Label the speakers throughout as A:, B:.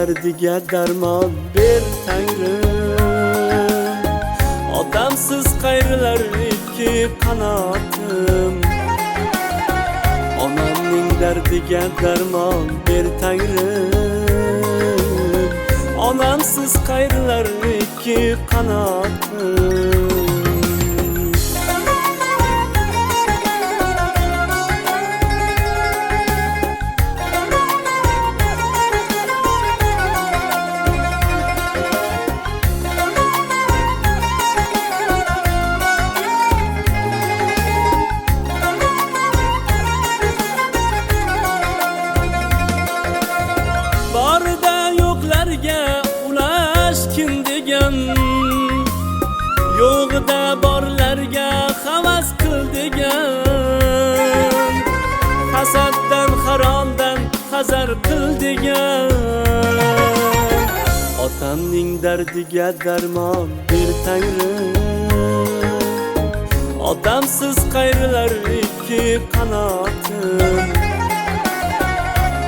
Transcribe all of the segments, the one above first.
A: derdiga darmon ber Tangrim. Odamsiz qayrilar ikki qanotim. Onamning derdiga darmon ber Tangrim. Onamsiz qayrilar ikki qanotim. Barda yo'qlarga ulash kim degan, yo'g'ida borlarga havas qil degan, hasaddan haromdan hazar qil degan. Otamning dardiga darmon ber Tangrim. Odamsiz qayrilar ikki qanotim.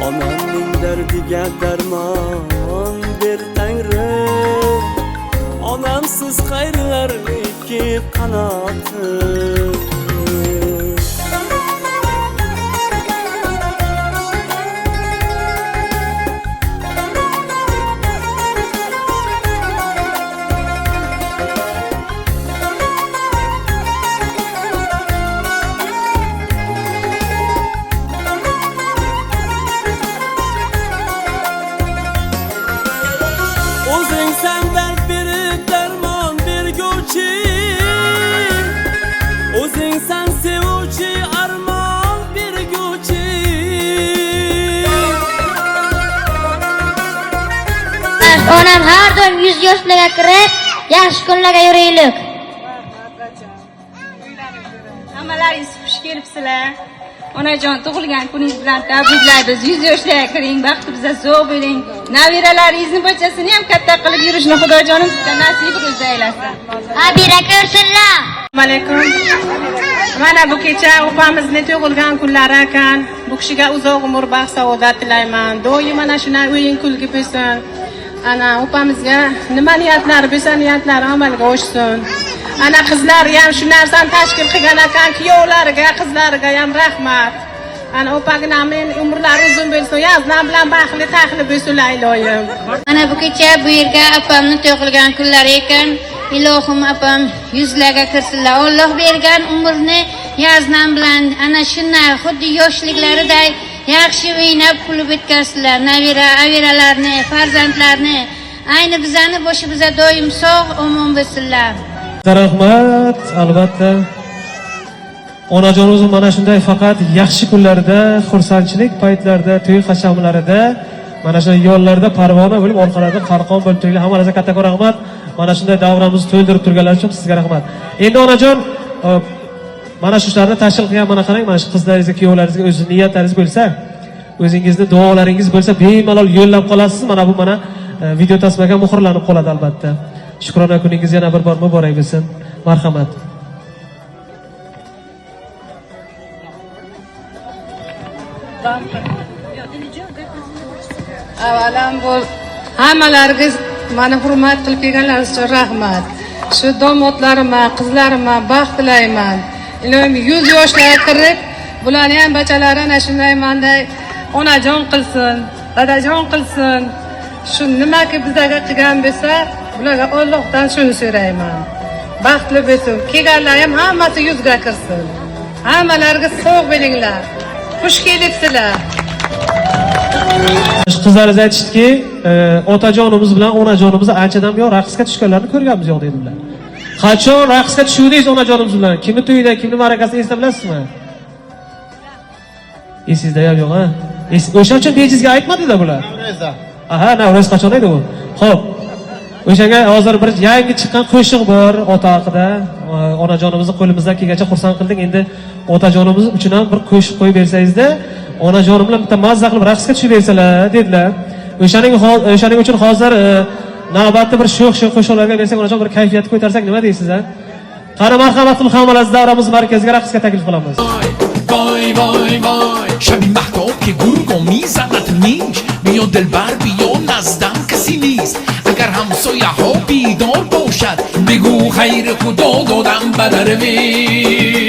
A: Onamning derdiga darmon ber Tangrim. Onamsiz qayrilar ikki qanotim. O'zing sen dard berib darmon berguvchi, o'zing sen sevuvchi armon berguvchi.
B: Onam har doim 100 yoshlarga kirib, yaxshi kunlarga yuraylik.
C: Hammalaringiz xush kelibsizlar. Onajon, tug'ilgan kuningiz bilan tabriklaymiz. 100 yoshlarga kiring, baxtingizga zo'r bo'ling. Nabiralaringizni barchasini ham katta qilib yurishni Xudojonim sizga nasib qilsa aylasin.
B: Abira ko'rsinlar.
C: Assalomu alaykum. Mana bu kecha opamizning tug'ilgan kunlari ekan. Bu kishiga uzoq umr, baxt, saodat tilayman. Doim mana shunday o'yin kulgi bo'lsin. Ana opamizga nima niyatlari bo'lsa, niyatlari amalga oshsin. Ana qizlar ham shu narsani tashkil qilgan ekan, kuyovlariga, qizlariga ham rahmat. Ana opagina men umrlari uzun bo'lsin, yazlar bilan baxtli taxli bo'lsinlar iloyim.
B: Mana bu kecha bu yerga opamning tug'ilgan kunlari ekan. Ilohim opam 100larga kirsinlar. Alloh bergan umrni yazdan bilan ana shunday xuddi yoshliklariday yaxshi o'ynab kulib o'tkazsinlar. Nabira, aviralarni, farzandlarni, ayni bizani boshimizda doim sog' omon bo'lsinlar.
D: Rahmat, albatta. Onajonimiz mana shunday faqat yaxshi kunlarda, xursandchilik paytlarida, to'y hashamlarida, mana shunday yo'llarda parvona bo'lib, orqalarda qarqon bo'lib turinglar. Hammangizga katta rahmat. Mana shunday davramizni to'ldirib turganlar uchun sizga rahmat. Endi onajon, mana shu ishlarni tashkil qilgan, mana qarang, mana shu qizlaringizga, kuyovlaringizga o'z niyatlaringiz bo'lsa, o'zingizni duolaringiz bo'lsa, bemalol yo'llab qolasiz. Mana bu video tasmaga muhrlanib qoladi albatta. Shukrona kuningiz yana bir bor muborak bo'lsin. Marhamat.
C: Avvalambor hammalaringiz meni hurmat qilib kelganlaringiz uchun rahmat. Shu domodlarimga, qizlarimga baxt tilayman. Ilohim 100 yoshlarga kirib, bularni ham bachalari ana shunday menday onajon qilsin, dadajon qilsin. Shu nimaki bizlarga qilgan bo'lsa, bularga Allohdan shuni so'rayman. Baxtli bo'lsin. Kelganlar ham hammasi 100 ga kirsin. Hammalariga sog' bo'linglar. Xush kelibsizlar.
D: Qizlaringiz aytishdiki, otajonimiz bilan onajonimiz anchadan buyon raqsga tushganlarni ko'rganmiz yo'q dedilar. Qachon raqsga tushuvdingiz onajonimiz bilan? Kimni to'yida, kimni ma'rakasida esla bilasizmi? Esingizda ham yo'q, ha? O'sha uchun bejizga aytmadinglar bular. Aha, Navro'z qachon edi u? Xo'p. O'shanga hozir bir yangi chiqqan qo'shiq bor ota haqida. Onajonimizni qo'limizdan kelgancha xursand qildik. Endi otajonimiz uchun ham bir qo'shiq qo'yib bersangizda, onajonim bilan bitta mazza qilib raqsga tushib bersalar dedilar. O'shaning uchun hozir navbatda bir sho'x qo'shiqlarga bersak, onajon bir kayfiyat ko'tarsak nima deysiz, ha? Qani marhamat qilib hammalaringizni davramiz markaziga raqsga taklif qilamiz.
E: Voy voy voy, Shabim Mahtob که گرگو میزند نیش بیا دلبر بیا نزدم کسی نیست اگر همسایه ها بیدار باشد بگو خیر خدا دادم به درویش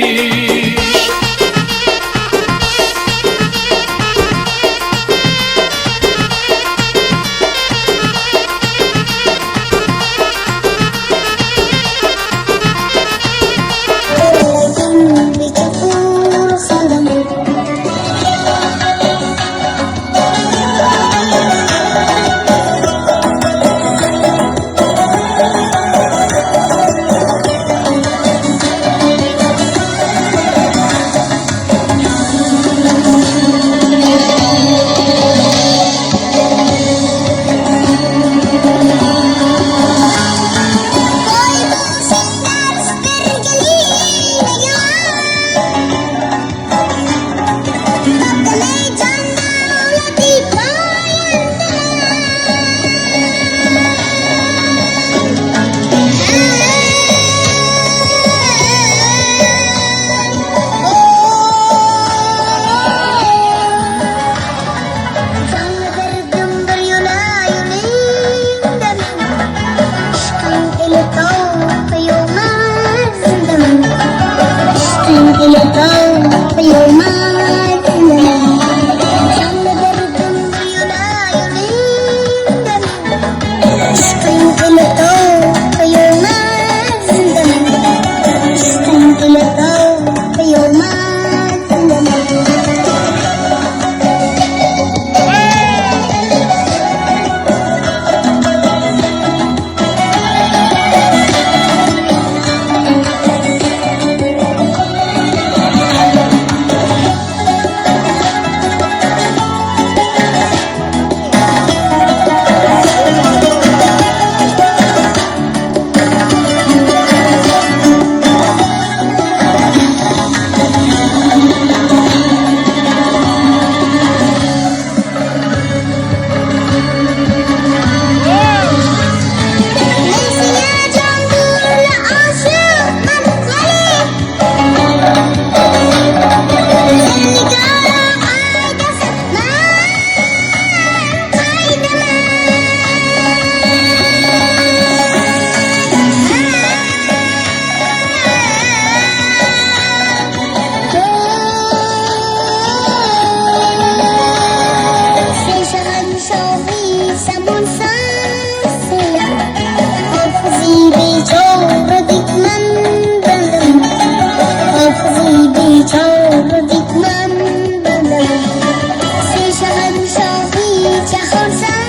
F: Say, Shahadu Shahi, Chahar